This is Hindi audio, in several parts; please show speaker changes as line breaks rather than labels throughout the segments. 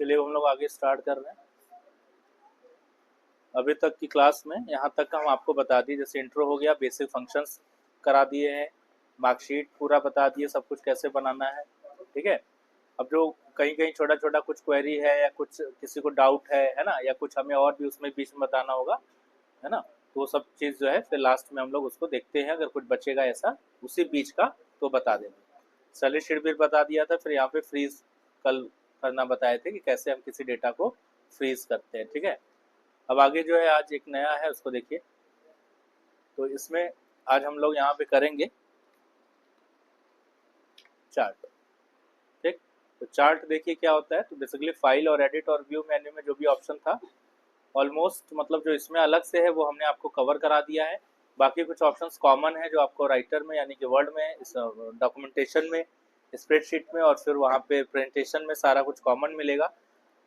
चलिए हम लोग आगे स्टार्ट कर रहे हैं। अभी तक की क्लास में यहाँ तक हम आपको बता दिए, जैसे इंट्रो हो गया, बेसिक फंक्शंस करा दिए हैं, मार्कशीट पूरा बता दिए, सब कुछ कैसे बनाना है। ठीक है, अब जो कहीं कहीं छोटा छोटा कुछ क्वेरी है या कुछ किसी को डाउट है ना, या कुछ हमें और भी उसमें बीच में बताना होगा, है ना, तो वो सब चीज़ जो है फिर लास्ट में हम लोग उसको देखते हैं। अगर कुछ बचेगा ऐसा उसी बीच का तो बता देंगे। सॉलिड शीट भी बता दिया था, फिर यहाँ पे फ्रीज कल करना बताए थे कि कैसे हम किसी डेटा को फ्रीज करते हैं। ठीक है, अब आगे जो है आज एक नया है उसको देखिए। तो इसमें आज हम लोग यहाँ पे करेंगे चार्ट। ठीक, तो चार्ट देखिए क्या होता है। तो बेसिकली फाइल और एडिट और व्यू मेन्यू में जो भी ऑप्शन था ऑलमोस्ट, मतलब जो इसमें अलग से है वो हमने आपको कवर करा दिया है। बाकी कुछ ऑप्शंस कॉमन है जो आपको राइटर में यानी कि वर्ड में, इस डॉक्यूमेंटेशन में, स्प्रेडशीट में और फिर वहाँ पे प्रेजेंटेशन में सारा कुछ कॉमन मिलेगा।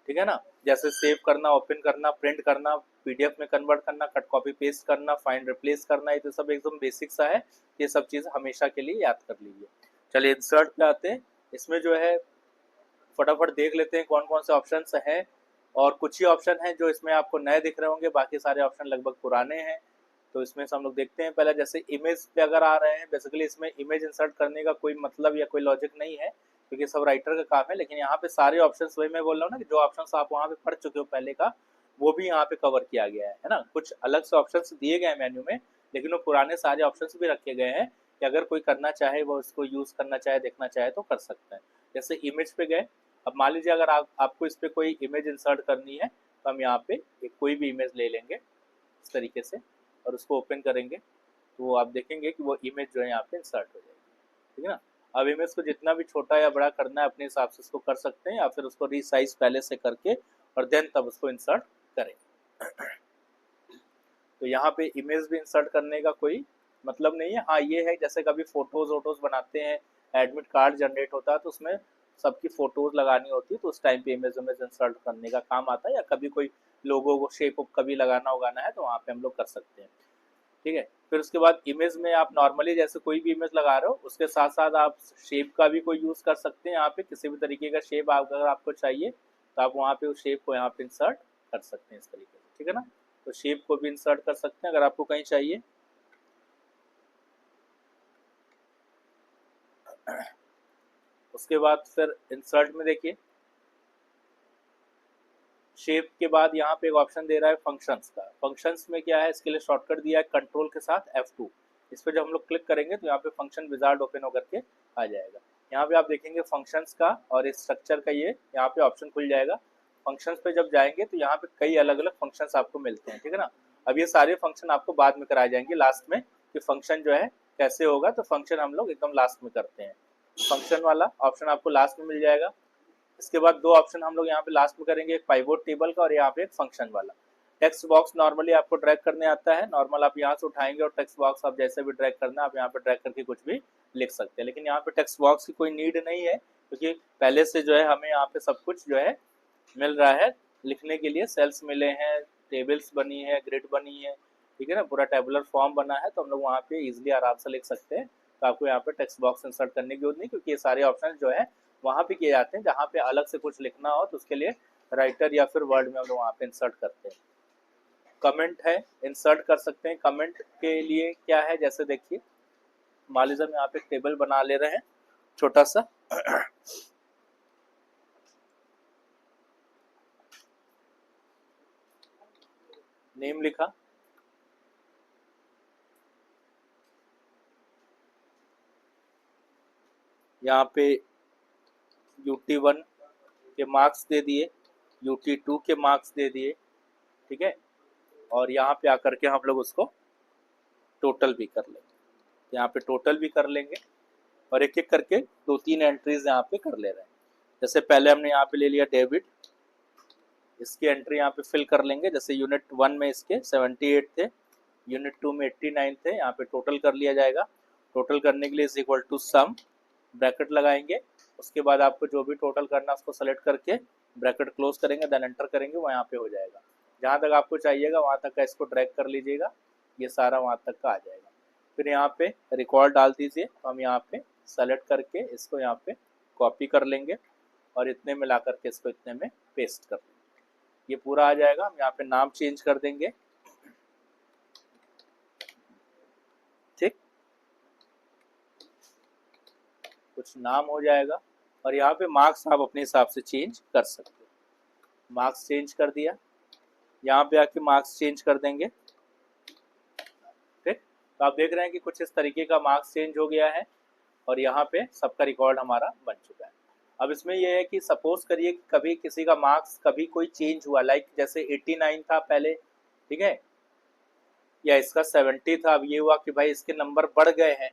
ठीक है ना, जैसे सेव करना, ओपन करना, प्रिंट करना, पीडीएफ में कन्वर्ट करना, कट कॉपी पेस्ट करना, फाइंड रिप्लेस करना, ये तो सब एकदम बेसिक सा है। ये सब चीज़ हमेशा के लिए याद कर लीजिए। चलिए इंसर्ट पे आते हैं। इसमें जो है फटाफट देख लेते हैं कौन कौन से ऑप्शन हैं। और कुछ ही ऑप्शन हैं जो इसमें आपको नए दिख रहे होंगे, बाकी सारे ऑप्शन लगभग पुराने हैं। तो इसमें से हम लोग देखते हैं। पहले जैसे इमेज पे अगर आ रहे हैं, बेसिकली इसमें इमेज इंसर्ट करने का कोई मतलब या कोई लॉजिक नहीं है क्योंकि सब राइटर का काम है। लेकिन यहाँ पे सारे ऑप्शंस, वही मैं बोल रहा हूँ ना कि जो ऑप्शंस आप वहाँ पे पढ़ चुके हो पहले का, वो भी यहाँ पे कवर किया गया है ना। कुछ अलग से ऑप्शंस दिए गए हैं मेन्यू में, लेकिन वो पुराने सारे ऑप्शंस भी रखे गए हैं कि अगर कोई करना चाहे, वो उसको यूज करना चाहे, देखना चाहे तो कर सकता है। जैसे इमेज पे गए, अब मान लीजिए अगर आपको इस पर कोई इमेज इंसर्ट करनी है तो हम यहाँ पे एक कोई भी इमेज ले लेंगे इस तरीके से और उसको ओपन करेंगे तो आप देखेंगे कि वो इमेज जो है यहाँ पे इंसर्ट हो जाएगी। ठीक है ना, अब इमेज को जितना भी छोटा या बड़ा करना है अपने हिसाब से उसको कर सकते हैं, या फिर उसको रीसाइज पहले से करके और देन तब उसको इंसर्ट करें। तो यहाँ पे इमेज भी इंसर्ट करने का कोई मतलब नहीं है। हाँ ये है, जैसे कभी फोटोज वोटोज बनाते हैं, एडमिट कार्ड जनरेट होता है तो उसमें सबकी फोटोज लगानी होती है, तो उस टाइम पे इमेज इमेज इंसर्ट करने का काम आता है। या कभी कोई लोगो को शेप कभी लगाना उगाना है तो वहाँ पे हम लोग कर सकते हैं। ठीक है, फिर उसके बाद इमेज में आप नॉर्मली जैसे कोई भी इमेज लगा रहे हो उसके साथ साथ आप शेप का भी कोई यूज़ कर सकते हैं। यहाँ पे किसी भी तरीके का शेप अगर आपको चाहिए तो आप वहाँ पे उस शेप को यहाँ पे इंसर्ट कर सकते हैं इस तरीके से। ठीक है ना, तो शेप को भी इंसर्ट कर सकते हैं अगर आपको कहीं चाहिए। उसके बाद फिर इंसर्ट में देखिए, शेप के बाद यहाँ पे एक ऑप्शन दे रहा है फंक्शंस का। फंक्शंस में क्या है, इसके लिए शॉर्टकट दिया है कंट्रोल के साथ F2। इस पर जब हम लोग क्लिक करेंगे तो यहाँ पे फंक्शन विजार्ड ओपन होकर के आ जाएगा। यहाँ पे आप देखेंगे फंक्शंस का और इस स्ट्रक्चर का ये यहाँ पे ऑप्शन खुल जाएगा। फंक्शंस पे जब जाएंगे तो यहाँ पे कई अलग अलग फंक्शंस आपको मिलते हैं। ठीक है ना, अब ये सारे फंक्शन आपको बाद में कराए जाएंगे लास्ट में कि फंक्शन जो है कैसे होगा। तो फंक्शन हम लोग एकदम लास्ट में करते हैं। फंक्शन वाला ऑप्शन आपको लास्ट में मिल जाएगा। इसके बाद दो ऑप्शन हम लोग यहाँ पे लास्ट में करेंगे, एक पाइवोट टेबल का और यहाँ पे एक फंक्शन वाला। टेक्स्ट बॉक्स नॉर्मली आपको ड्रैग करने आता है, नॉर्मल आप यहाँ से उठाएंगे और टेक्स्ट बॉक्स आप जैसे भी ड्रैग करना आप यहाँ पे ड्रैग करके कुछ भी लिख सकते हैं। लेकिन यहाँ पे टेक्स्ट बॉक्स की कोई नीड नहीं है क्योंकि पहले से जो है हमें यहाँ पे सब कुछ जो है मिल रहा है लिखने के लिए। सेल्स मिले हैं, टेबल्स बनी है, ग्रिड बनी है, ठीक है ना, पूरा टेबुलर फॉर्म बना है, तो हम लोग वहाँ पे इजिली आराम से लिख सकते हैं। तो आपको यहाँ पे टेक्स्ट बॉक्स इंसर्ट करने की जरूरत नहीं, क्योंकि ये सारे ऑप्शन जो है वहाँ पे किए जाते हैं। जहाँ पे अलग से कुछ लिखना हो तो उसके लिए राइटर या फिर वर्ड में हम लोग वहाँ पे इंसर्ट करते हैं। कमेंट है, इंसर्ट कर सकते हैं। कमेंट के लिए क्या है, जैसे देखिए मान लीजिए हम यहाँ पे टेबल बना ले रहे हैं छोटा सा, नेम लिखा, यहाँ पे UT1 के मार्क्स दे दिए, UT2 के मार्क्स दे दिए। ठीक है, और यहाँ पे आकर के हम लोग उसको टोटल भी कर लेंगे। यहाँ पे टोटल भी कर लेंगे और एक एक करके दो तीन एंट्रीज यहाँ पे कर ले रहे हैं। जैसे पहले हमने यहाँ पे ले लिया डेबिट, इसकी एंट्री यहाँ पे फिल कर लेंगे। जैसे यूनिट 1 में इसके 78 थे, यूनिट 2 में 89 थे, यहाँ पे टोटल कर लिया जाएगा। टोटल करने के लिए is equal to sum, bracket लगाएंगे। उसके बाद आपको जो भी टोटल करना है उसको सेलेक्ट करके ब्रैकेट क्लोज करेंगे, देन एंटर करेंगे, वो यहाँ पे हो जाएगा। जहाँ तक आपको चाहिएगा वहाँ तक का इसको ड्रैग कर लीजिएगा, ये सारा वहाँ तक का आ जाएगा। फिर यहाँ पे रिकॉर्ड डाल दीजिए, तो हम यहाँ पे सेलेक्ट करके इसको यहाँ पे कॉपी कर लेंगे और इतने में ला करके इसको इतने में पेस्ट कर देंगे, ये पूरा आ जाएगा। हम यहाँ पे नाम चेंज कर देंगे, ठीक, कुछ नाम हो जाएगा। और यहाँ पे मार्क्स आप अपने हिसाब से चेंज कर सकते हो। मार्क्स चेंज कर दिया, यहाँ पे आके मार्क्स चेंज कर देंगे, ठीक। तो आप देख रहे हैं कि कुछ इस तरीके का मार्क्स चेंज हो गया है और यहाँ पे सबका रिकॉर्ड हमारा बन चुका है। अब इसमें यह है कि सपोज करिए कि कभी किसी का मार्क्स कभी कोई चेंज हुआ, लाइक जैसे 89 था पहले, ठीक है, या इसका 70 था, अब ये हुआ कि भाई इसके नंबर बढ़ गए हैं,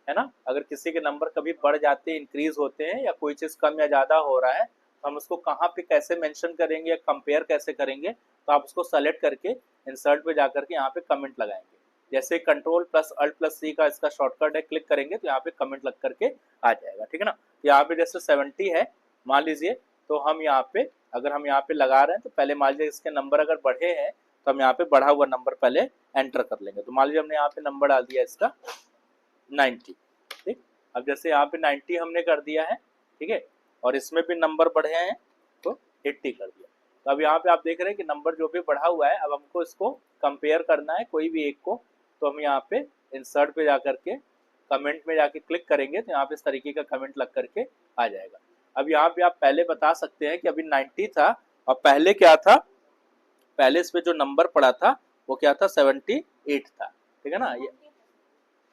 है ना। अगर किसी के नंबर कभी बढ़ जाते हैं, इंक्रीज होते हैं, या कोई चीज़ कम या ज़्यादा हो रहा है, तो हम उसको कहाँ पे कैसे मेंशन करेंगे या कंपेयर कैसे करेंगे, तो आप उसको सेलेक्ट करके इंसर्ट पे जाकर के यहाँ पे कमेंट लगाएंगे। जैसे कंट्रोल प्लस अल्ट प्लस सी का इसका शॉर्टकट है, क्लिक करेंगे तो यहाँ पे कमेंट लग करके आ जाएगा, ठीक है ना। यहाँ पे जैसे 70 है मान लीजिए, तो हम यहाँ पे अगर हम यहाँ पे लगा रहे हैं तो पहले मान लीजिए इसके नंबर अगर बढ़े हैं तो हम यहाँ पे बढ़ा हुआ नंबर पहले एंटर कर लेंगे। तो मान लीजिए हमने यहाँ पे नंबर डाल दिया इसका 90, ठीक। अब जैसे यहाँ पे 90 हमने कर दिया है, ठीक है, और इसमें भी नंबर बढ़े हैं तो 80 कर दिया। तो अब यहाँ पे आप देख रहे हैं कि नंबर जो भी बढ़ा हुआ है, अब हमको इसको कंपेयर करना है कोई भी एक को, तो हम यहाँ पे इंसर्ट पे जाकर के कमेंट में जाके क्लिक करेंगे तो यहाँ पे इस तरीके का कमेंट लग करके आ जाएगा। अब यहाँ पे आप पहले बता सकते हैं कि अभी 90 था और पहले क्या था, पहले इस पे जो नंबर पड़ा था वो क्या था, 78 था, ठीक है ना। ये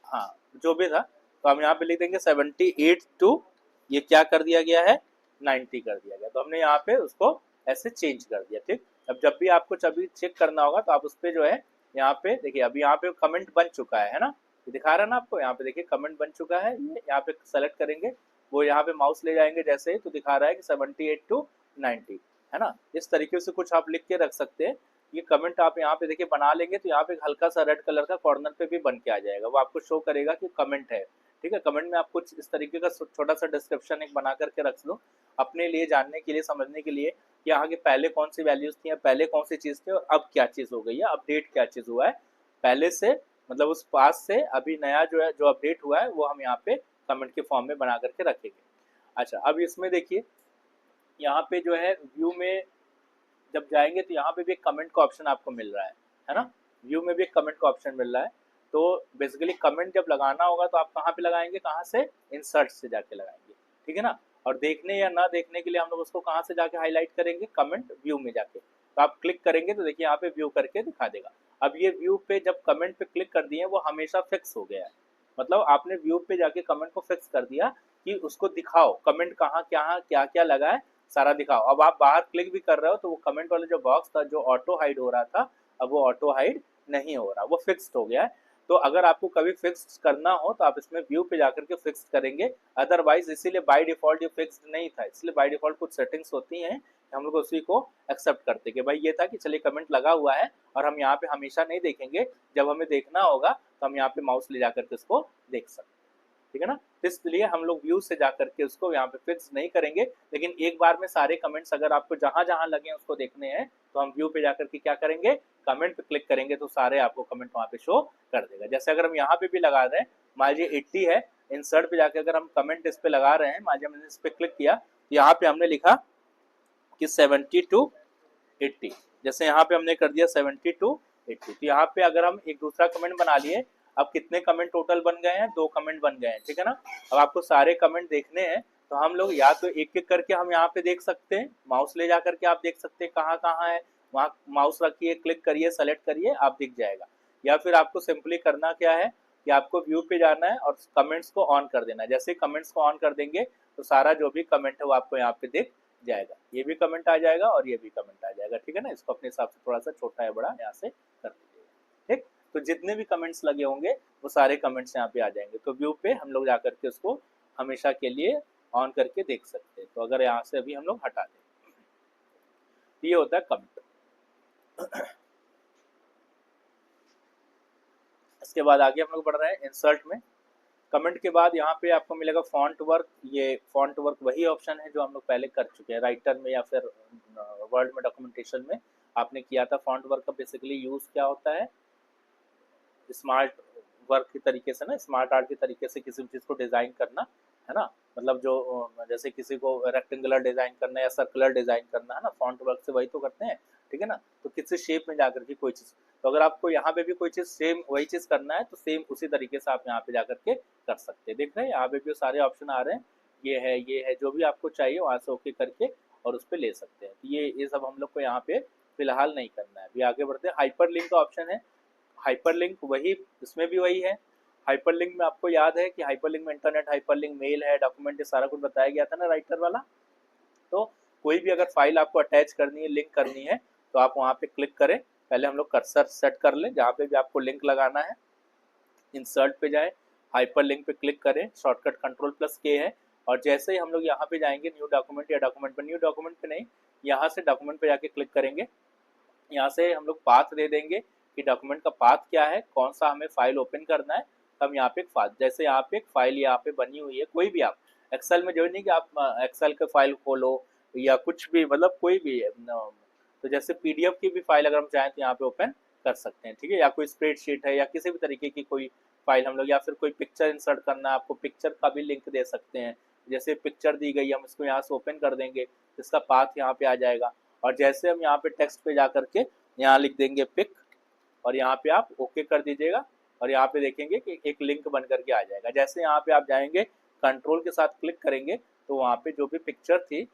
हाँ जो भी था, तो हम यहाँ पे लिख देंगे 78 टू ये क्या कर दिया गया है, 90 कर दिया गया। तो हमने यहाँ पे उसको ऐसे चेंज कर दिया, ठीक। अब जब भी आपको कभी चेक करना होगा तो आप उस पर जो है यहाँ पे देखिए, अभी यहाँ पे कमेंट बन चुका है ना, ये दिखा रहा है ना आपको, यहाँ पे देखिए कमेंट बन चुका है। ये यहाँ पे सेलेक्ट करेंगे, वो यहाँ पे माउस ले जाएंगे जैसे ही, तो दिखा रहा है कि 78 टू 90, है ना। इस तरीके से कुछ आप लिख के रख सकते हैं। ये कमेंट आप यहाँ पे देखिए बना लेंगे तो यहाँ पे हल्का सा रेड कलर का कॉर्नर पे भी बन के आ जाएगा, वो आपको शो करेगा कि कमेंट है, ठीक है। कमेंट में आप कुछ इस तरीके का छोटा सा डिस्क्रिप्शन एक बना करके रख लो अपने लिए, जानने के लिए, समझने के लिए कि आगे पहले कौन सी वैल्यूज थी, पहले कौन सी चीज़ थी और अब क्या चीज़ हो गई है, अपडेट क्या चीज़ हुआ है पहले से, मतलब उस पास से अभी नया जो है जो अपडेट हुआ है वो हम यहाँ पे कमेंट के फॉर्म में बना करके रखेंगे। अच्छा, अब इसमें देखिए यहाँ पे जो है व्यू में जब जाएंगे तो यहाँ पे भी एक कमेंट का ऑप्शन आपको मिल रहा है ना। व्यू में भी एक कमेंट का ऑप्शन मिल रहा है। तो बेसिकली कमेंट जब लगाना होगा तो आप कहाँ पे लगाएंगे, कहाँ से, इंसर्ट से जाके लगाएंगे, ठीक है ना। और देखने या ना देखने के लिए हम लोग उसको कहाँ से जाके हाईलाइट करेंगे, कमेंट व्यू में जाके। तो आप क्लिक करेंगे तो देखिए यहाँ पे व्यू करके दिखा देगा। अब ये व्यू पे जब कमेंट पे क्लिक कर दिए वो हमेशा फिक्स हो गया है, मतलब आपने व्यू पे जाके कमेंट को फिक्स कर दिया कि उसको दिखाओ कमेंट कहाँ क्या क्या लगा है, सारा दिखाओ। अब आप बाहर क्लिक भी कर रहे हो तो वो कमेंट वाला जो बॉक्स था जो ऑटो हाइड हो रहा था, अब वो ऑटो हाइड नहीं हो रहा, वो फिक्स्ड हो गया है। तो अगर आपको कभी फिक्स करना हो तो आप इसमें व्यू पे जाकर के फिक्स करेंगे, अदरवाइज इसीलिए बाय डिफॉल्ट ये फिक्स्ड नहीं था, इसलिए बाय डिफॉल्ट कुछ सेटिंग्स होती हैं हम लोग उसी को एक्सेप्ट करते कि भाई ये था कि चलिए कमेंट लगा हुआ है और हम यहाँ पे हमेशा नहीं देखेंगे, जब हमें देखना होगा तो हम यहाँ पे माउस ले जाकर के उसको देख सकते हैं, ठीक है ना। इसलिए हम लोग व्यू से जाकर के उसको यहाँ पे फिक्स नहीं करेंगे, लेकिन एक बार में सारे कमेंट्स अगर आपको जहां जहां लगे उसको देखने हैं तो हम व्यू पे जाकर के क्या करेंगे, कमेंट पे क्लिक करेंगे तो सारे आपको कमेंट वहाँ पे शो कर देगा। जैसे अगर हम यहाँ पे भी लगा रहे हैं, मान लीजिए 80 है, इंसर्ट पे जाकर अगर हम कमेंट इस पे लगा रहे हैं, मान लीजिए हमने इस पे क्लिक किया, यहाँ पे हमने लिखा कि 70 टू 80, जैसे यहाँ पे हमने कर दिया 70 टू 80, तो यहाँ पे अगर हम एक दूसरा कमेंट बना लिए, अब कितने कमेंट टोटल बन गए हैं, 2 कमेंट बन गए हैं, ठीक है ना। अब आपको सारे कमेंट देखने हैं तो हम लोग या तो एक एक करके हम यहाँ पे देख सकते हैं, माउस ले जा करके आप देख सकते हैं कहाँ कहाँ है, वहाँ माउस रखिए, क्लिक करिए, सेलेक्ट करिए, आप दिख जाएगा। या फिर आपको सिंपली करना क्या है कि आपको व्यू पे जाना है और कमेंट्स को ऑन कर देना है। जैसे कमेंट्स को ऑन कर देंगे तो सारा जो भी कमेंट है वो आपको यहाँ पे दिख जाएगा, ये भी कमेंट आ जाएगा और ये भी कमेंट आ जाएगा, ठीक है ना। इसको अपने हिसाब से थोड़ा सा छोटा या बड़ा यहाँ से कर दीजिएगा, ठीक। तो जितने भी कमेंट्स लगे होंगे वो सारे कमेंट्स यहाँ पे आ जाएंगे, तो व्यू पे हम लोग जाकर के उसको हमेशा के लिए ऑन करके देख सकते हैं। तो अगर यहाँ से अभी हम लोग हटा दें, ये होता है कमेंट। इसके बाद आगे हम लोग बढ़ रहे हैं इंसर्ट में। कमेंट के बाद यहाँ पे आपको मिलेगा फॉन्ट वर्क। ये फॉन्ट वर्क वही ऑप्शन है जो हम लोग पहले कर चुके हैं, राइटर में या फिर वर्ड में, डॉक्यूमेंटेशन में आपने किया था। फॉन्ट वर्क का बेसिकली यूज क्या होता है, स्मार्ट वर्क के तरीके से ना, स्मार्ट आर्ट के तरीके से किसी भी चीज़ को डिज़ाइन करना, है ना। मतलब जो जैसे किसी को रेक्टेंगुलर डिजाइन करना है या सर्कुलर डिजाइन करना है ना, फॉन्ट वर्क से वही तो करते हैं, ठीक है ना। तो किसी शेप में जाकर के कोई चीज, तो अगर आपको यहाँ पे भी कोई चीज सेम वही चीज करना है तो सेम उसी तरीके से आप यहाँ पे जाकर के कर सकते हैं। देख रहे हैं यहाँ पे भी सारे ऑप्शन आ रहे हैं, ये है जो भी आपको चाहिए वहां से ओके करके और उस पर ले सकते हैं। तो ये सब हम लोग को यहाँ पे फिलहाल नहीं करना है। अभी आगे बढ़ते हैं, हाइपर लिंक का ऑप्शन है। हाइपरलिंक वही, इसमें भी वही है। हाइपरलिंक में आपको याद है कि हाइपरलिंक में इंटरनेट हाइपरलिंक, मेल है, डॉक्यूमेंट, ये सारा कुछ बताया गया था ना राइटर वाला। तो कोई भी अगर फाइल आपको अटैच करनी है, लिंक करनी है, तो आप वहाँ पे क्लिक करें। पहले हम लोग कर्सर सेट कर लें जहाँ पे भी आपको लिंक लगाना है। इंसर्ट पे जाए, हाइपर लिंक पे क्लिक करें, शॉर्टकट कंट्रोल+K है। और जैसे ही हम लोग यहाँ पे जाएंगे न्यू डॉक्यूमेंट या डॉक्यूमेंट पे, न्यू डॉक्यूमेंट पे नहीं, यहाँ से डॉक्यूमेंट पे जाके क्लिक करेंगे। यहाँ से हम लोग पाथ दे देंगे कि डॉक्यूमेंट का पाथ क्या है, कौन सा हमें फाइल ओपन करना है। तब यहाँ पे एक फाइल, जैसे यहाँ पे एक फाइल यहाँ पे बनी हुई है, कोई भी आप एक्सेल में जो नहीं कि आप एक्सेल के फाइल खोलो या कुछ भी, मतलब कोई भी है तो जैसे पीडीएफ की भी फाइल अगर हम चाहें तो यहाँ पे ओपन कर सकते हैं, ठीक है। या कोई स्प्रेडशीट है या किसी भी तरीके की कोई फाइल हम लोग, या फिर कोई पिक्चर इंसर्ट करना है आपको, पिक्चर का भी लिंक दे सकते हैं। जैसे पिक्चर दी गई, हम इसको यहाँ से ओपन कर देंगे, इसका पाथ यहाँ पे आ जाएगा। और जैसे हम यहाँ पे टेक्स्ट पे जा करके यहाँ लिख देंगे पिक, और यहाँ पे आप ओके कर दीजिएगा, और यहाँ पे देखेंगे कि एक लिंक बन करके आ जाएगा। जैसे यहाँ पे आप जाएंगे कंट्रोल के साथ क्लिक करेंगे तो वहाँ पे जो भी पिक्चर थी,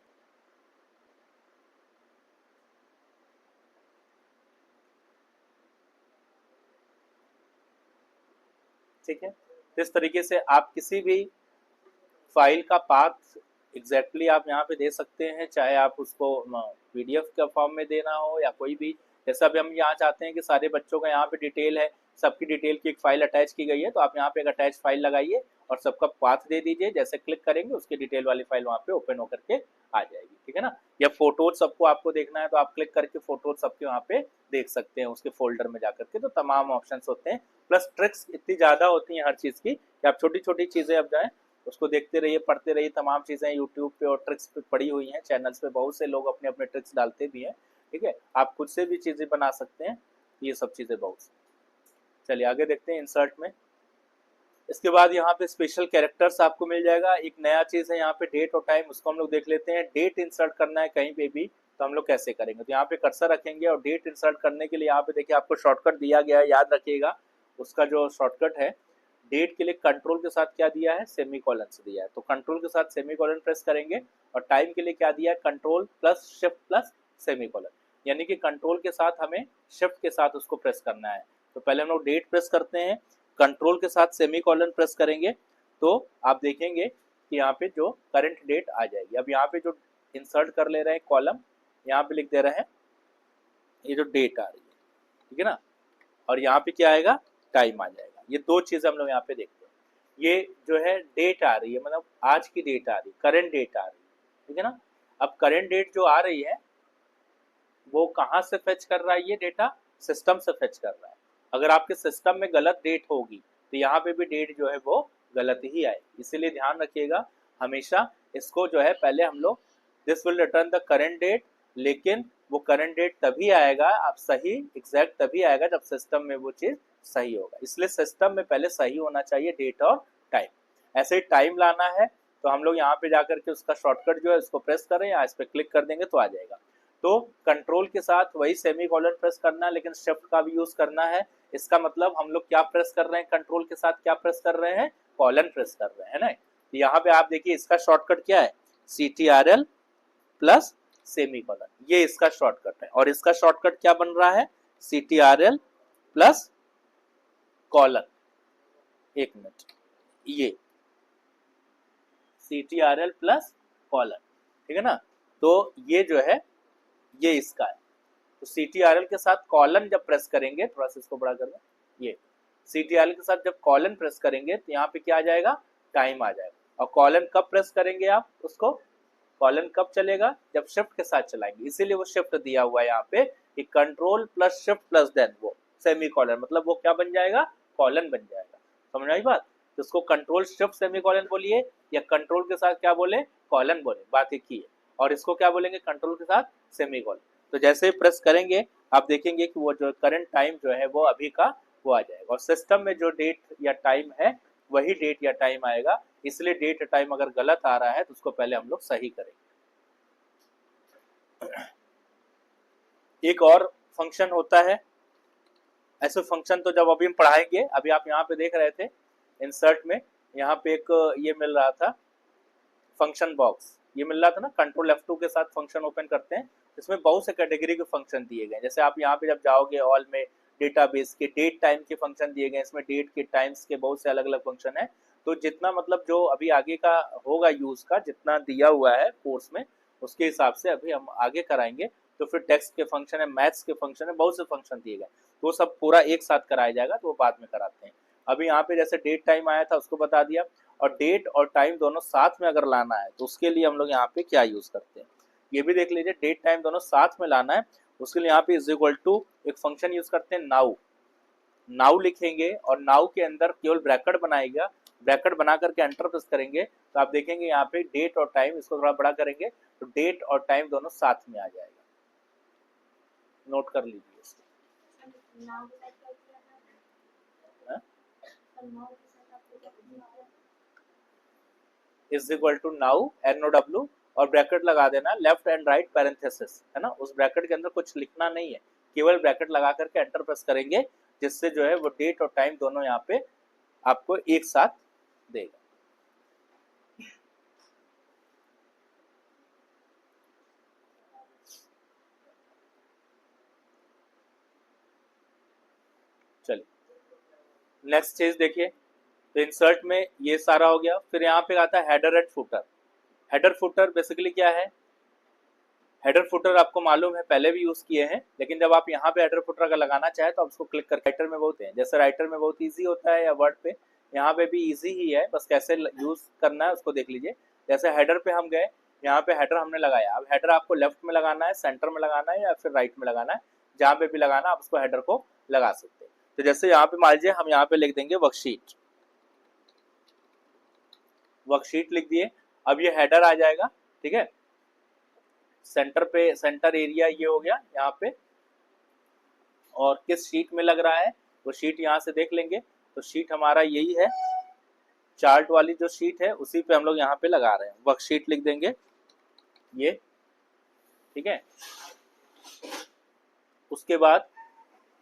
ठीक है, इस तरीके से आप किसी भी फाइल का पाथ एग्जैक्टली आप यहाँ पे दे सकते हैं, चाहे आप उसको पीडीएफ का फॉर्म में देना हो या कोई भी। जैसे अभी हम यहाँ चाहते हैं कि सारे बच्चों का यहाँ पे डिटेल है, सबकी डिटेल की एक फाइल अटैच की गई है, तो आप यहाँ पे एक अटैच फाइल लगाइए और सबका पाथ दे दीजिए। जैसे क्लिक करेंगे उसकी डिटेल वाली फाइल वहाँ पे ओपन होकर के आ जाएगी, ठीक है ना। या फोटोज सबको आपको देखना है तो आप क्लिक करके फोटोज सबके वहाँ पे देख सकते हैं उसके फोल्डर में जाकर के। तो तमाम ऑप्शन होते हैं, प्लस ट्रिक्स इतनी ज़्यादा होती हैं हर चीज़ की कि आप छोटी छोटी चीज़ें अब जाएँ उसको देखते रहिए, पढ़ते रहिए। तमाम चीज़ें यूट्यूब पे और ट्रिक्स पे पड़ी हुई हैं, चैनल्स पे बहुत से लोग अपने अपने ट्रिक्स डालते भी हैं, ठीक है। आप खुद से भी चीज़ें बना सकते हैं, ये सब चीज़ें बहुत सी। चलिए आगे देखते हैं इंसर्ट में। इसके बाद यहाँ पे स्पेशल कैरेक्टर्स आपको मिल जाएगा। एक नया चीज़ है यहाँ पे डेट और टाइम, उसको हम लोग देख लेते हैं। डेट इंसर्ट करना है कहीं पे भी तो हम लोग कैसे करेंगे, तो यहाँ पे कर्सर रखेंगे और डेट इंसर्ट करने के लिए यहाँ पे देखिए आपको शॉर्टकट दिया गया है, याद रखिएगा। उसका जो शॉर्टकट है, डेट के लिए कंट्रोल के साथ क्या दिया है, सेमीकोलन से दिया है, तो कंट्रोल के साथ सेमीकोलन प्रेस करेंगे। और टाइम के लिए क्या दिया है, control plus shift plus semicolon, यानी कि कंट्रोल के साथ हमें शिफ्ट के साथ उसको प्रेस करना है। तो पहले हम लोग डेट प्रेस करते हैं, कंट्रोल के साथ सेमीकोलन प्रेस करेंगे तो आप देखेंगे कि यहाँ पे जो करंट डेट आ जाएगी। अब यहाँ पे जो इंसर्ट कर ले रहे हैं कॉलम, यहाँ पे लिख दे रहे हैं ये जो डेट आ रही है, ठीक है ना। और यहाँ पे क्या आएगा, टाइम आ जाएगा। ये दो चीज़ हम लोग यहाँ पे देखते हैं। ये जो है डेट आ रही है, मतलब आज की डेट आ रही है, करंट डेट आ रही है, ठीक है ना। अब करंट डेट जो आ रही है वो कहाँ से फेच कर रहा है, ये डेटा सिस्टम से फेच कर रहा है। अगर आपके सिस्टम में गलत डेट होगी तो यहाँ पे भी डेट जो है वो गलत ही आएगी, इसीलिए ध्यान रखिएगा हमेशा इसको जो है। पहले हम लोग this will return the current date, लेकिन वो करंट डेट तभी आएगा, आप सही एग्जैक्ट तभी आएगा जब सिस्टम में वो चीज़ सही होगा। इसलिए सिस्टम में पहले सही होना चाहिए डेट और टाइम। ऐसे ही टाइम लाना है तो हम लोग यहाँ पे जाकर के उसका शॉर्टकट जो है उसको प्रेस करें या इस पर क्लिक कर देंगे तो आ जाएगा। तो कंट्रोल के साथ वही सेमीकोलन प्रेस करना है, लेकिन शिफ्ट का भी यूज करना है। इसका मतलब हम लोग क्या प्रेस कर रहे हैं, कंट्रोल के साथ क्या प्रेस कर रहे हैं, कॉलन प्रेस कर रहे हैं ना। तो यहाँ पे आप देखिए इसका शॉर्टकट क्या है, CTRL प्लस सेमीकोलन, ये इसका शॉर्टकट है। और इसका शॉर्टकट क्या बन रहा है, CTRL प्लस कॉलन, एक मिनट, ये CTRL प्लस कॉलन, ठीक है ना। तो ये जो है ये इसका है। तो CTRL के साथ कॉलन जब प्रेस करेंगे, थोड़ा सा इसको बड़ा कर दें, ये CTRL के साथ जब कॉलन प्रेस करेंगे तो यहाँ पे क्या आ जाएगा, टाइम आ जाएगा। और कॉलन कब प्रेस करेंगे आप उसको, कॉलन कब चलेगा, जब शिफ्ट के साथ चलाएंगे, इसीलिए वो शिफ्ट दिया हुआ है यहाँ पे कि control plus shift plus then वो सेमी कॉलन, मतलब वो क्या बन जाएगा, कॉलन बन जाएगा। समझ आई बात। तो इसको कंट्रोल शिफ्ट सेमी कॉलन बोलिए या कंट्रोल के साथ क्या बोले, कॉलन बोले, बात एक ही है। और इसको क्या बोलेंगे, कंट्रोल के साथ सेमी कॉलन। तो जैसे ही प्रेस करेंगे आप देखेंगे कि वो जो करंट टाइम जो है वो अभी का वो आ जाएगा, और सिस्टम में जो डेट या टाइम है वही डेट या टाइम आएगा। इसलिए डेट टाइम अगर गलत आ रहा है तो उसको पहले हम लोग सही करेंगे। एक और फंक्शन होता है, ऐसे फंक्शन तो जब अभी हम पढ़ाएंगे, अभी आप यहाँ पे देख रहे थे इंसर्ट में, यहाँ पे एक ये मिल रहा था फंक्शन बॉक्स, ये मिल रहा था ना, कंट्रोल F2 के साथ फंक्शन ओपन करते हैं, इसमें बहुत से कैटेगरी के फंक्शन दिए गए। जैसे आप यहाँ पे जब जाओगे ऑल में, डेटाबेस के डेट टाइम के फंक्शन दिए गए, इसमें डेट के टाइम्स के बहुत से अलग अलग फंक्शन है। तो जितना मतलब जो अभी आगे का होगा यूज का, जितना दिया हुआ है कोर्स में, उसके हिसाब से अभी हम आगे कराएंगे। तो फिर टेक्स्ट के फंक्शन है, मैथ्स के फंक्शन है, बहुत से फंक्शन दिए गए, तो सब पूरा एक साथ कराया जाएगा, तो वो बाद में कराते हैं। अभी यहाँ पे जैसे डेट टाइम आया था उसको बता दिया, और डेट और टाइम दोनों साथ में अगर लाना है तो उसके लिए हम लोग यहाँ पे क्या यूज करते हैं, ये भी देख लीजिए। डेट टाइम दोनों साथ में लाना है, उसके लिए यहाँ पे इज इक्वल टू एक फंक्शन यूज करते हैं नाउ। नाउ लिखेंगे और नाउ के अंदर केवल ब्रैकेट बनाएगा, ब्रैकेट बना करके एंटर प्रेस करेंगे तो आप देखेंगे यहाँ पे डेट और टाइम, इसको थोड़ा बड़ा करेंगे तो डेट और टाइम दोनों साथ में आ जाएगा। नोट कर लीजिए इसको। Is equal to now NOW और ब्रैकेट लगा देना लेफ्ट एंड राइट पैरेंथेसिस, है ना। उस ब्रैकेट के अंदर कुछ लिखना नहीं है, केवल ब्रैकेट लगा करके एंटर प्रेस करेंगे, जिससे जो है वो डेट और टाइम दोनों यहाँ पे आपको एक साथ देगा। चलिए नेक्स्ट चीज देखिए, तो इंसर्ट में ये सारा हो गया। फिर यहाँ पे आता है header and footer. Header footer basically क्या है, हेडर फुटर आपको मालूम है पहले भी यूज किए हैं, लेकिन जब आप यहाँ पे हेडर फुटर अगर लगाना चाहे तो आप उसको क्लिक करके, राइटर में बहुत है, जैसे राइटर में बहुत इजी होता है या वर्ड पे, यहाँ पे भी इजी ही है, बस कैसे यूज करना है उसको देख लीजिए। जैसे हेडर पे हम गए, यहाँ पे हेडर हमने लगाया, अब हेडर आपको लेफ्ट में लगाना है, सेंटर में लगाना है या फिर राइट में लगाना है, जहाँ पे भी लगाना आप उसको हेडर को लगा सकते हैं। तो जैसे यहाँ पे मान लीजिए हम यहाँ पे लिख देंगे वर्कशीट, वर्कशीट लिख दिए, अब ये हेडर आ जाएगा, ठीक है। सेंटर पे, सेंटर एरिया ये हो गया यहाँ पे, और किस शीट में लग रहा है वो शीट यहाँ से देख लेंगे। तो शीट हमारा यही है, चार्ट वाली जो शीट है उसी पे हम लोग यहाँ पे लगा रहे हैं, वर्कशीट लिख देंगे ये, ठीक है। उसके बाद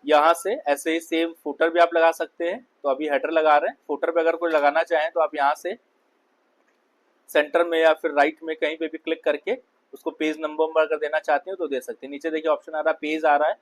यहाँ से ऐसे ही सेम फुटर भी आप लगा सकते हैं, तो अभी हेडर लगा रहे हैं, फुटर पे अगर कोई लगाना चाहें तो आप यहाँ से सेंटर में या फिर राइट में कहीं पे भी क्लिक करके उसको पेज नंबर अगर देना चाहते हैं तो दे सकते हैं। नीचे देखिए ऑप्शन आ रहा है, पेज आ रहा है,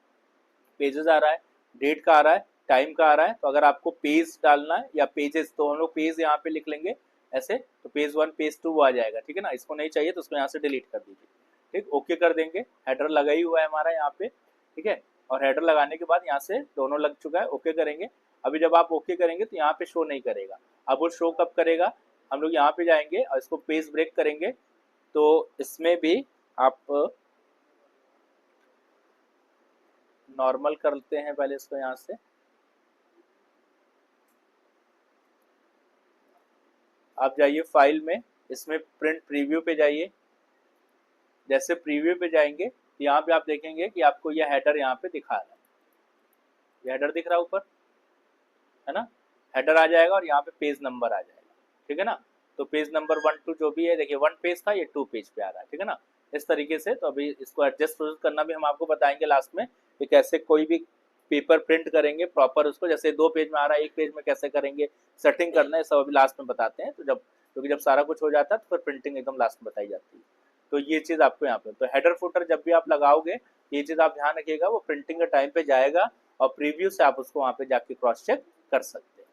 पेजेस आ रहा है, डेट का आ रहा है, टाइम का आ रहा है। तो अगर आपको पेज डालना है या पेजेस, तो हम लोग पेज यहाँ पे लिख लेंगे ऐसे, तो पेज 1 पेज 2 वो आ जाएगा, ठीक है ना। इसको नहीं चाहिए तो उसको यहाँ से डिलीट कर दीजिए, ठीक, ओके कर देंगे। हेडर लगा ही हुआ है हमारा यहाँ पे, ठीक है, और हेडर लगाने के बाद यहाँ से दोनों लग चुका है, ओके करेंगे। अभी जब आप ओके करेंगे तो यहाँ पे शो नहीं करेगा, अब वो शो कब करेगा, हम लोग यहाँ पे जाएंगे और इसको पेज ब्रेक करेंगे, तो इसमें भी आप नॉर्मल करते हैं पहले इसको यहाँ से, आप जाइए फाइल में, इसमें प्रिंट प्रीव्यू पे जाइए। जैसे प्रीव्यू पे जाएंगे तो यहाँ पे आप देखेंगे कि आपको यह हेडर यहाँ पे दिखा रहा है, ये हेडर दिख रहा है ऊपर, है ना, हेडर आ जाएगा और यहाँ पे पेज नंबर आ जाएगा, ठीक है ना। तो पेज नंबर 1 2 जो भी है, देखिए 1 पेज था, ये 2 पेज पे आ रहा है, ठीक है ना, इस तरीके से। तो अभी इसको एडजस्ट करना भी हम आपको बताएंगे लास्ट में, कि कैसे कोई भी पेपर प्रिंट करेंगे प्रॉपर उसको, जैसे 2 पेज में आ रहा है 1 पेज में कैसे करेंगे, सेटिंग करना है, सब अभी लास्ट में बताते हैं। तो जब, क्योंकि जब सारा कुछ हो जाता है तो फिर प्रिंटिंग एकदम लास्ट में बताई जाती है। तो ये चीज़ आपको यहाँ पे, तो हेडर फुटर जब भी आप लगाओगे ये चीज़ आप ध्यान रखिएगा, वो प्रिंटिंग के टाइम पे जाएगा और प्रीव्यू से आप उसको वहाँ पे जाके क्रॉस चेक कर सकते हैं,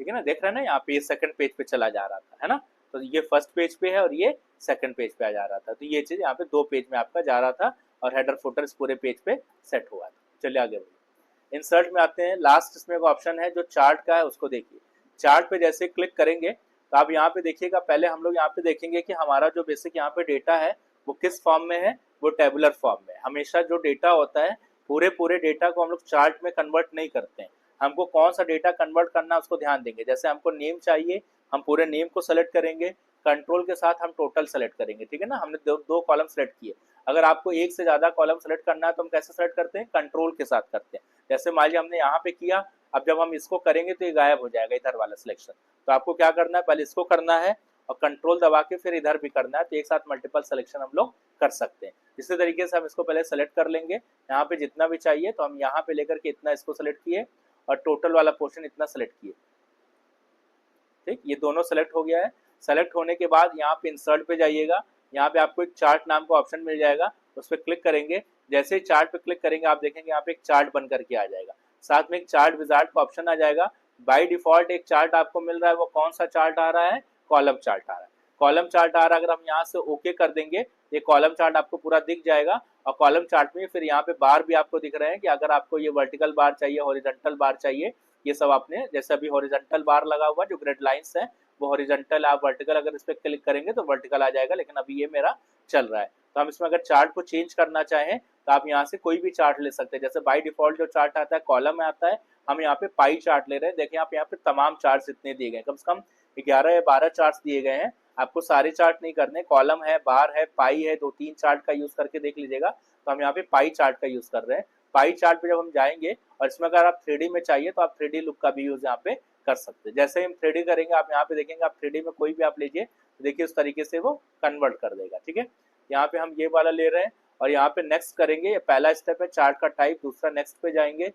ठीक है ना। देख रहे हैं ना, यहाँ पे ये सेकंड पेज पे चला जा रहा था, है ना, तो ये फर्स्ट पेज पे है और ये सेकंड पेज पे आ जा रहा था। तो ये चीज़ यहाँ पे 2 पेज में आपका जा रहा था और हेडर फुटर इस पूरे पेज पे सेट हुआ था। चलिए आगे बढ़िए, इंसर्ट में आते हैं। लास्ट इसमें एक ऑप्शन है जो चार्ट का है, उसको देखिए। चार्ट पे जैसे क्लिक करेंगे तो आप यहाँ पे देखिएगा, पहले हम लोग यहाँ पे देखेंगे कि हमारा जो बेसिक यहाँ पे डेटा है वो किस फॉर्म में है, वो टेबुलर फॉर्म में। हमेशा जो डेटा होता है पूरे डेटा को हम लोग चार्ट में कन्वर्ट नहीं करते हैं, हमको कौन सा डेटा कन्वर्ट करना है उसको ध्यान देंगे। जैसे हमको नेम चाहिए, हम पूरे नेम को सेलेक्ट करेंगे, कंट्रोल के साथ हम टोटल सेलेक्ट करेंगे, ठीक है ना। हमने दो कॉलम सेलेक्ट किए, अगर आपको एक से ज्यादा कॉलम सेलेक्ट करना है तो हम कैसे सेलेक्ट करते हैं, कंट्रोल के साथ करते हैं। जैसे मान लीजिए हमने यहाँ पे किया, अब जब हम इसको करेंगे तो ये गायब हो जाएगा इधर वाला सिलेक्शन। तो आपको क्या करना है, पहले इसको करना है और कंट्रोल दबा के फिर इधर भी करना है, तो एक साथ मल्टीपल सिलेक्शन हम लोग कर सकते हैं। इसी तरीके से हम इसको पहले सेलेक्ट कर लेंगे, यहाँ पे जितना भी चाहिए तो हम यहाँ पे लेकर के इतना इसको सेलेक्ट किए और टोटल वाला पोर्शन इतना सेलेक्ट किए। ठीक, ये दोनों सेलेक्ट हो गया है। सेलेक्ट होने के बाद यहाँ पे इंसर्ट पे जाइएगा, यहाँ पे आपको एक चार्ट नाम का ऑप्शन मिल जाएगा, उस पर क्लिक करेंगे। जैसे ही चार्ट पे क्लिक करेंगे आप देखेंगे यहाँ पे एक चार्ट बन करके आ जाएगा, साथ में एक चार्ट विजार्ड का ऑप्शन आ जाएगा। बाय डिफॉल्ट एक चार्ट आपको मिल रहा है, वो कौन सा चार्ट आ रहा है, कॉलम चार्ट आ रहा है। कॉलम चार्ट आ रहा है, अगर हम यहाँ से ओके कर देंगे ये कॉलम चार्ट आपको पूरा दिख जाएगा। और कॉलम चार्ट में फिर यहाँ पे बार भी आपको दिख रहे हैं कि अगर आपको ये वर्टिकल बार चाहिए, हॉरिजॉन्टल बार चाहिए, ये सब आपने, जैसे अभी हॉरिजॉन्टल बार लगा हुआ जो ग्रिड लाइंस है वो हॉरिजॉन्टल, आप वर्टिकल अगर इस पर क्लिक करेंगे तो वर्टिकल आ जाएगा, लेकिन अभी ये मेरा चल रहा है। तो हम इसमें अगर चार्ट को चेंज करना चाहें तो आप यहाँ से कोई भी चार्ट ले सकते हैं। जैसे बाय डिफॉल्ट जो चार्ट आता है कॉलम में आता है, हम यहाँ पे पाई चार्ट ले रहे हैं। देखिए आप यहाँ पे तमाम चार्ट इतने दिए गए, कम से कम 11 या 12 चार्ट दिए गए हैं। आपको सारे चार्ट नहीं करने, कॉलम है, बार है, पाई है, 2-3 चार्ट का यूज करके देख लीजिएगा। तो हम यहाँ पे पाई चार्ट का यूज कर रहे हैं। पाई चार्ट पे जब हम जाएंगे और इसमें अगर आप 3D में चाहिए तो आप 3D लुक का भी यूज यहाँ पे कर सकते हैं। जैसे हम 3D करेंगे आप यहाँ पे देखेंगे, आप 3D में कोई भी आप लीजिए तो देखिए उस तरीके से वो कन्वर्ट कर देगा। ठीक है, यहाँ पे हम ये वाला ले रहे हैं और यहाँ पे नेक्स्ट करेंगे। ये पहला स्टेप है चार्ट का टाइप। दूसरा नेक्स्ट पे जाएंगे,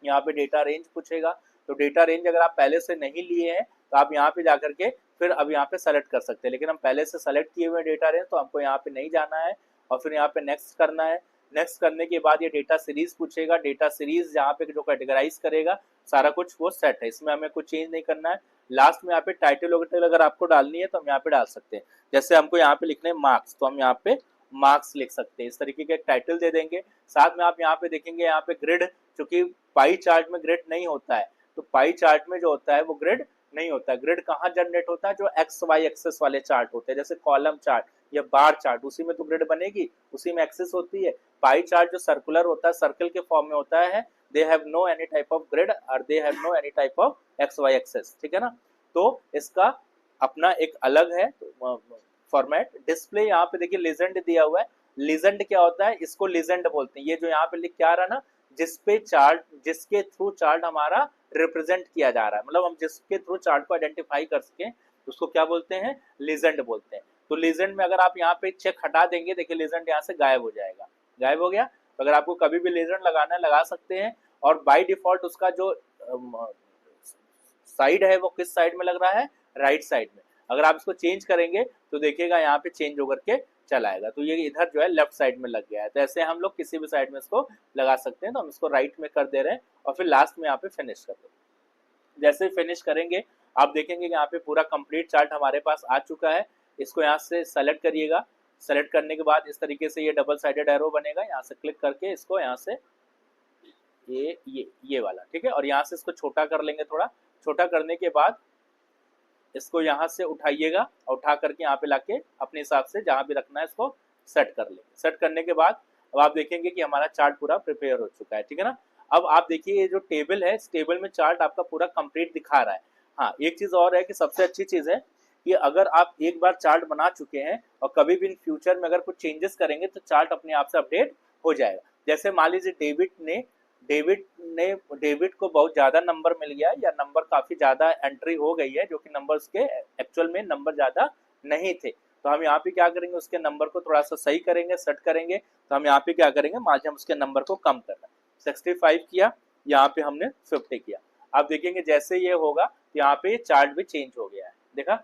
यहाँ पे डेटा रेंज पूछेगा, तो डेटा रेंज अगर आप पहले से नहीं लिए हैं तो आप यहाँ पे जाकर के फिर अब यहाँ पे सेलेक्ट कर सकते हैं, लेकिन हम पहले से सेलेक्ट किए हुए डेटा रेंज तो हमको यहाँ पे नहीं जाना है और फिर यहाँ पे नेक्स्ट करना है। नेक्स्ट करने के बाद ये डेटा सीरीज पूछेगा, डेटा सीरीज यहाँ पे जो कैटेगराइज करेगा सारा कुछ वो सेट है, इसमें हमें कुछ चेंज नहीं करना है। लास्ट में यहाँ पे टाइटल वगैरह अगर आपको डालनी है तो हम यहाँ पे डाल सकते हैं। जैसे हमको यहाँ पे लिखने मार्क्स, तो हम यहाँ पे मार्क्स लिख सकते हैं, इस तरीके का एक टाइटल दे देंगे। साथ में आप यहाँ पे देखेंगे यहाँ पे ग्रिड, चूंकि पाई चार्ट में ग्रिड नहीं होता है, तो पाई चार्ट में जो होता है वो ग्रिड नहीं होता है। ग्रिड कहाँ जनरेट होता है, जो एक्स वाई एक्सेस वाले चार्ट होते हैं, जैसे कॉलम चार्ट या बार चार्ट, उसी में तो ग्रिड बनेगी, उसी में एक्सेस होती है। पाई चार्ट जो सर्कुलर होता है, सर्कल के फॉर्म में होता है, they have no any type of grid और they have no any type of x y axes. ठीक है ना, तो इसका अपना एक अलग है फॉर्मेट। डिस्प्ले यहाँ पे देखिए लीजेंड दिया हुआ है। लीजेंड क्या होता है, इसको लीजेंड बोलते हैं। ये जो यहाँ पे लिख के आ रहा है ना, जिसपे चार्ट, जिसके थ्रू चार्ट हमारा रिप्रेजेंट किया जा रहा है, मतलब हम जिसके थ्रू चार्ट को आइडेंटिफाई कर सकें उसको क्या बोलते हैं, लीजेंड बोलते हैं। तो लीजेंड में अगर आप यहाँ पे चेक हटा देंगे, देखिए लीजेंड यहाँ से गायब हो जाएगा, गायब हो गया। तो अगर आपको कभी भी लीजेंड लगाना है लगा सकते हैं। और बाय डिफॉल्ट उसका जो साइड है वो किस साइड में लग रहा है, राइट साइड में। अगर आप इसको चेंज करेंगे तो देखिएगा यहाँ पे चेंज होकर के चला आएगा, तो ये इधर जो है लेफ्ट साइड में लग गया है। तो ऐसे हम लोग किसी भी साइड में इसको लगा सकते हैं। तो हम इसको राइट में कर दे रहे हैं और फिर लास्ट में यहाँ पे फिनिश कर देंगे। जैसे फिनिश करेंगे आप देखेंगे यहाँ पे पूरा कंप्लीट चार्ट हमारे पास आ चुका है। इसको यहाँ से सेलेक्ट करिएगा। सेलेक्ट करने के बाद इस तरीके से ये डबल साइडेड एरो बनेगा, यहाँ से क्लिक करके इसको यहाँ से ये वाला, ठीक है। और यहाँ से इसको छोटा कर लेंगे, थोड़ा छोटा करने के बाद इसको यहाँ से उठाइएगा और उठा करके यहाँ पे लाके अपने हिसाब से जहाँ भी रखना है इसको सेट कर लेंगे। सेट करने के बाद अब आप देखेंगे कि हमारा चार्ट पूरा प्रिपेयर हो चुका है, ठीक है ना। अब आप देखिए ये जो टेबल है, इस टेबल में चार्ट आपका पूरा कंप्लीट दिखा रहा है। हाँ, एक चीज और है कि सबसे अच्छी चीज है कि अगर आप एक बार चार्ट बना चुके हैं और कभी भी इन फ्यूचर में अगर कुछ चेंजेस करेंगे तो चार्ट अपने आप से अपडेट हो जाएगा। जैसे मान लीजिए डेविड को बहुत ज्यादा नंबर मिल गया या नंबर काफी ज्यादा एंट्री हो गई है, जो कि नंबर उसके एक्चुअल में नंबर ज्यादा नहीं थे, तो हम यहाँ पे क्या करेंगे, उसके नंबर को थोड़ा सा सही करेंगे, सेट करेंगे। तो हम यहाँ पे क्या करेंगे, मान लीजिए हम उसके नंबर को कम कर रहे हैं, 65 किया, यहाँ पे हमने 50 किया। आप देखेंगे जैसे ये होगा यहाँ पे चार्ट भी चेंज हो गया है, देखा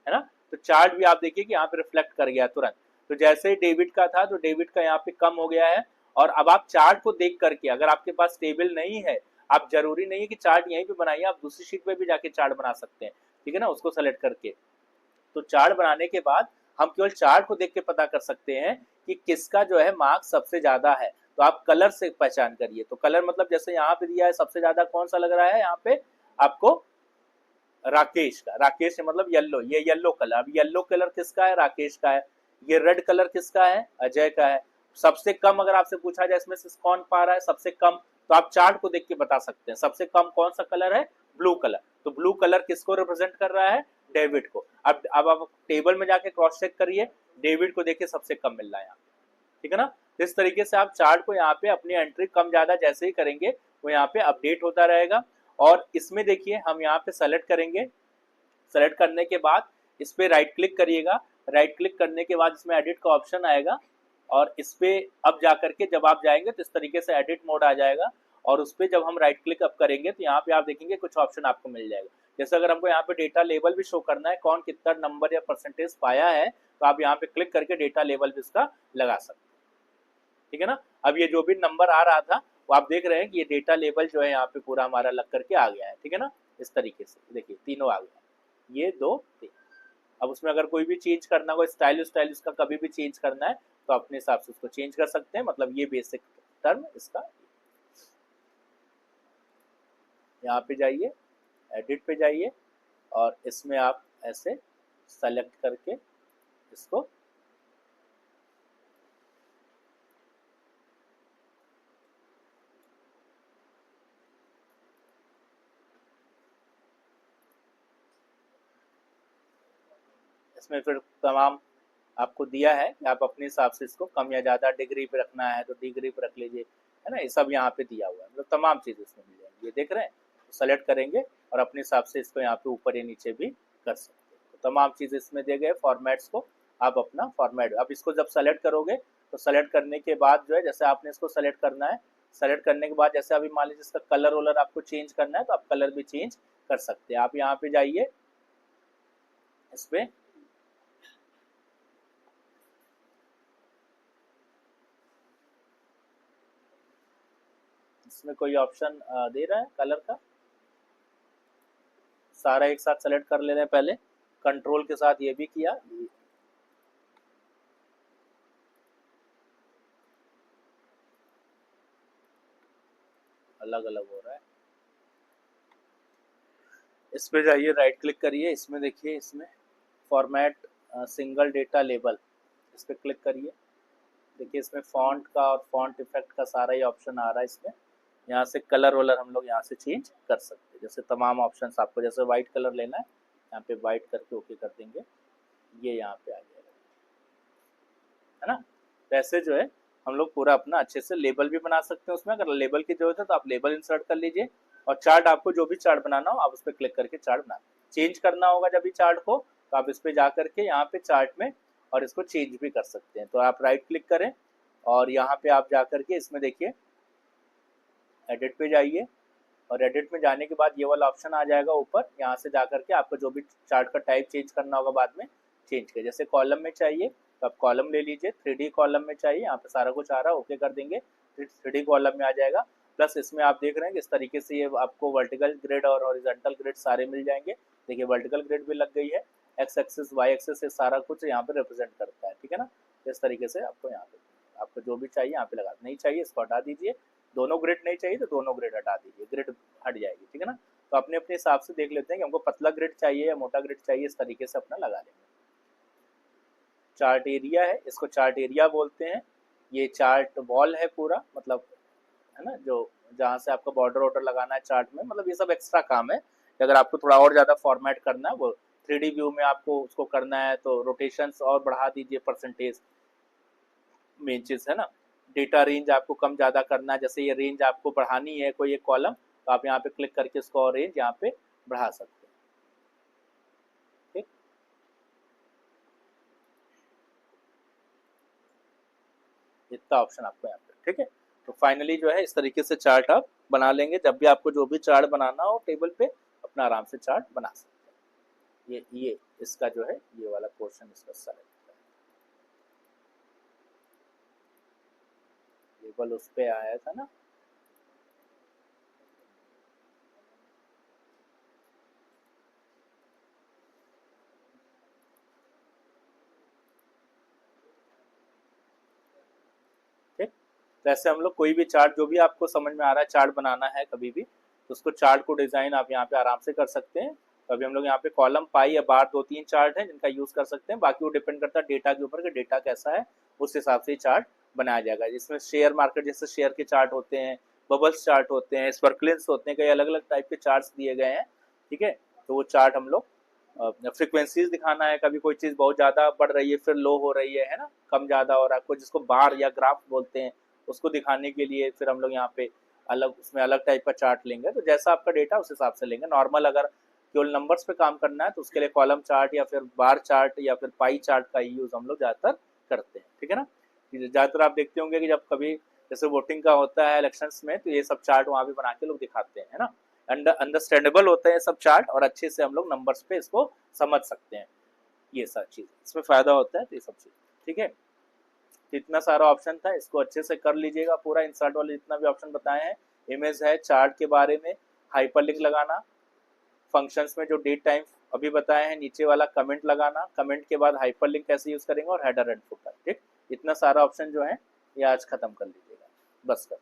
है ना। तो चार्ट भी आप देखिए कि यहाँ पे रिफ्लेक्ट कर गया तुरंत। तो जैसे ही डेविड का था तो डेविड का यहाँ पे कम हो गया है। और अब आप चार्ट को देख करके, अगर आपके पास टेबल नहीं है, आप जरूरी नहीं है कि चार्ट यहीं पे बनाइए, आप दूसरी शीट पे भी जाके चार्ट बना सकते हैं, ठीक है ना, उसको सेलेक्ट करके। तो चार्ट बनाने के बाद हम केवल चार्ट को देख के पता कर सकते हैं कि किसका जो है मार्क्स सबसे ज्यादा है। तो आप कलर से पहचान करिए। तो कलर मतलब जैसे यहाँ पे दिया है सबसे ज्यादा कौन सा लग रहा है, यहाँ पे आपको राकेश का, राकेश मतलब येलो, ये येलो कलर। अब येलो कलर किसका है, राकेश का है। ये रेड कलर किसका है, अजय का है। सबसे कम अगर आपसे पूछा जाए इसमें से कौन पा रहा है सबसे कम, तो आप चार्ट को देख के बता सकते हैं सबसे कम कौन सा कलर है, ब्लू कलर। तो ब्लू कलर किसको रिप्रेजेंट कर रहा है, डेविड को। अब आप टेबल में जाके क्रॉस चेक करिए, डेविड को देखिए सबसे कम मिल रहा है यहाँ, ठीक है ना। इस तरीके से आप चार्ट को यहाँ पे अपनी एंट्री कम ज्यादा जैसे ही करेंगे वो यहाँ पे अपडेट होता रहेगा। और इसमें देखिए हम यहाँ पे सेलेक्ट करेंगे, सेलेक्ट करने के बाद इस पे राइट क्लिक करिएगा, राइट क्लिक करने के बाद इसमें एडिट का ऑप्शन आएगा और इस पे अब जा करके जब आप जाएंगे तो इस तरीके से एडिट मोड आ जाएगा और उस पर जब हम राइट क्लिक अप करेंगे तो यहाँ पे आप देखेंगे कुछ ऑप्शन आपको मिल जाएगा। जैसे अगर हमको यहाँ पे डेटा लेवल भी शो करना है, कौन कितना नंबर या परसेंटेज पाया है, तो आप यहाँ पे क्लिक करके डेटा लेवल भी इसका लगा सकते हैं, ठीक है ना। अब ये जो भी नंबर आ रहा था वो आप देख रहे हैं कि ये डेटा लेवल जो है यहाँ पे पूरा हमारा लग करके आ गया है, ठीक है ना। इस तरीके से देखिए तीनों आ गया, ये 2 3। अब उसमें अगर कोई भी चेंज करना हो, स्टाइल का कभी भी चेंज करना है तो अपने हिसाब से उसको चेंज कर सकते हैं। मतलब ये बेसिक टर्म इसका। यहाँ पे जाइए, एडिट पे जाइए और इसमें आप ऐसे सेलेक्ट करके इसको इसमें फिर तमाम आपको दिया है कि आप अपने हिसाब से इसको कम या ज़्यादा डिग्री पे रखना है तो डिग्री पे रख लीजिए, है ना। ये सब यहाँ पे दिया हुआ है, मतलब तमाम चीज़ इसमें मिल जाएंगी। ये देख रहे हैं, तो सेलेक्ट करेंगे और अपने हिसाब से इसको यहाँ पे ऊपर या नीचे भी कर सकते हैं। तो तमाम चीज़ इसमें दिए गए फॉर्मेट्स को आप अपना फॉर्मेट, आप इसको जब सेलेक्ट करोगे तो सेलेक्ट करने के बाद जो है, जैसे आपने इसको सेलेक्ट करना है, सेलेक्ट करने के बाद जैसे अभी मान लीजिए इसका कलर वलर आपको चेंज करना है तो आप कलर भी चेंज कर सकते हैं। आप यहाँ पे जाइए, इस पे इसमें कोई ऑप्शन दे रहा है कलर का, सारा एक साथ सेलेक्ट कर ले रहे हैं। पहले कंट्रोल के साथ ये भी किया, अलग अलग हो रहा है। इस पे जाइए, राइट क्लिक करिए, इसमें देखिए इसमें फॉर्मेट सिंगल डेटा लेबल, इस पे क्लिक करिए। देखिए इसमें फॉन्ट का और फॉन्ट इफेक्ट का सारा ही ऑप्शन आ रहा है इसमें। यहाँ से कलर वलर हम लोग यहाँ से चेंज कर सकते हैं। जैसे तमाम ऑप्शंस आपको, जैसे वाइट कलर लेना है यहाँ पे वाइट करके ओके कर देंगे, ये यहाँ पे आ जाएगा, है ना। वैसे जो है हम लोग पूरा अपना अच्छे से लेबल भी बना सकते हैं उसमें। अगर लेबल की जरूरत है तो आप लेबल इंसर्ट कर लीजिए और चार्ट, आपको जो भी चार्ट बनाना हो आप उस पर क्लिक करके चार्ट बना, चेंज करना होगा जब भी चार्ट को तो आप इस पर जा करके यहाँ पे चार्ट में और इसको चेंज भी कर सकते हैं। तो आप राइट क्लिक करें और यहाँ पे आप जा करके इसमें देखिए एडिट पे जाइए और एडिट में जाने के बाद ये वाला ऑप्शन आ जाएगा ऊपर, यहाँ से जा करके आपको जो भी चार्ट का टाइप चेंज करना होगा बाद में चेंज कर। जैसे कॉलम में चाहिए तो आप कॉलम ले लीजिए, 3D कॉलम में चाहिए, यहाँ पे सारा कुछ आ रहा है, ओके कर देंगे, 3D कॉलम में आ जाएगा। प्लस इसमें आप देख रहे हैं कि इस तरीके से ये आपको वर्टिकल ग्रिड और हॉरिजॉन्टल ग्रिड सारे मिल जाएंगे। देखिए वर्टिकल ग्रिड भी लग गई है, एक्स एक्सिस वाई एक्सिस से सारा कुछ यहाँ पे रिप्रेजेंट करता है, ठीक है ना। इस तरीके से आपको यहाँ पे आपको जो भी चाहिए यहाँ पे लगा, नहीं चाहिए इसको हटा दीजिए, दोनों ग्रिड नहीं चाहिए तो दोनों ग्रिड हटा दीजिए, ग्रिड हट जाएगी, ठीक है ना। तो अपने अपने हिसाब से देख लेते हैं कि हमको पतला ग्रिड चाहिए या मोटा ग्रिड चाहिए, इस तरीके से अपना लगा लेंगे। चार्ट एरिया है, इसको चार्ट एरिया बोलते हैं। ये चार्ट वॉल है पूरा, मतलब है ना, जो जहाँ से आपको बॉर्डर वॉर्डर लगाना है चार्ट में, मतलब ये सब एक्स्ट्रा काम है। अगर आपको थोड़ा और ज़्यादा फॉर्मेट करना है, वो 3D व्यू में आपको उसको करना है तो रोटेशंस और बढ़ा दीजिए, परसेंटेज मेन चीज़ है ना। डेटा रेंज आपको कम ज़्यादा करना है, जैसे ये रेंज आपको बढ़ानी है कोई एक कॉलम तो आप यहाँ पे क्लिक करके इसको और रेंज यहाँ पे बढ़ा सकते हैं, ठीक। इतना ऑप्शन आपको यहाँ पे, ठीक है। तो फाइनली जो है इस तरीके से चार्ट आप बना लेंगे। जब भी आपको जो भी चार्ट बनाना हो टेबल पे अपना आराम से चार्ट बना सकते हैं। ये इसका जो है ये वाला पोर्शन इसका सेलेक्ट लेबल उस पे आया था ना, ठीक। तो ऐसे हम लोग कोई भी चार्ट, जो भी आपको समझ में आ रहा है चार्ट बनाना है कभी भी, तो उसको चार्ट को डिजाइन आप यहाँ पे आराम से कर सकते हैं। तो अभी हम लोग यहाँ पे कॉलम पाई या बार 2-3 चार्ट हैं जिनका यूज कर सकते हैं, बाकी वो डिपेंड करता है डेटा के ऊपर कि डेटा कैसा है, उस हिसाब से चार्ट बनाया जाएगा। जिसमें शेयर मार्केट जैसे शेयर के चार्ट होते हैं, बबल्स चार्ट होते हैं, स्पर्कलिंग्स होते हैं, कई अलग अलग टाइप के चार्ट्स दिए गए हैं, ठीक है। तो वो चार्ट हम लोग फ्रीक्वेंसीज दिखाना है, कभी कोई चीज़ बहुत ज़्यादा बढ़ रही है फिर लो हो रही है ना, कम ज़्यादा हो रहा है, कोई जिसको बार या ग्राफ बोलते हैं, उसको दिखाने के लिए फिर हम लोग यहाँ पे अलग उसमें अलग टाइप का चार्ट लेंगे, तो जैसा आपका डेटा उस हिसाब से लेंगे। नॉर्मल अगर केवल नंबर्स पे काम करना है तो उसके लिए कॉलम चार्ट या फिर बार चार्ट या फिर पाई चार्ट का यूज हम लोग ज़्यादातर करते हैं, ठीक है ना। ज़्यादातर आप देखते होंगे कि जब कभी जैसे वोटिंग का होता है इलेक्शंस में, तो ये सब चार्ट वहाँ पे बना के लोग दिखाते हैं, है ना। अंडरस्टैंडेबल होते हैं सब चार्ट, और अच्छे से हम लोग नंबर्स पे इसको समझ सकते हैं। ये सब चीज़ इसमें फ़ायदा होता है, तो ये सब चीज़ ठीक है। तो इतना सारा ऑप्शन था, इसको अच्छे से कर लीजिएगा पूरा। इंसर्ट वाले जितना भी ऑप्शन बताए हैं, इमेज है, चार्ट के बारे में, हाइपरलिंक लगाना, फंक्शंस में जो डेट टाइम अभी बताए हैं, नीचे वाला कमेंट लगाना, कमेंट के बाद हाइपरलिंक कैसे यूज करेंगे, और हेडर एंड फुटर, ठीक। इतना सारा ऑप्शन जो है ये आज खत्म कर लीजिएगा, बस कर।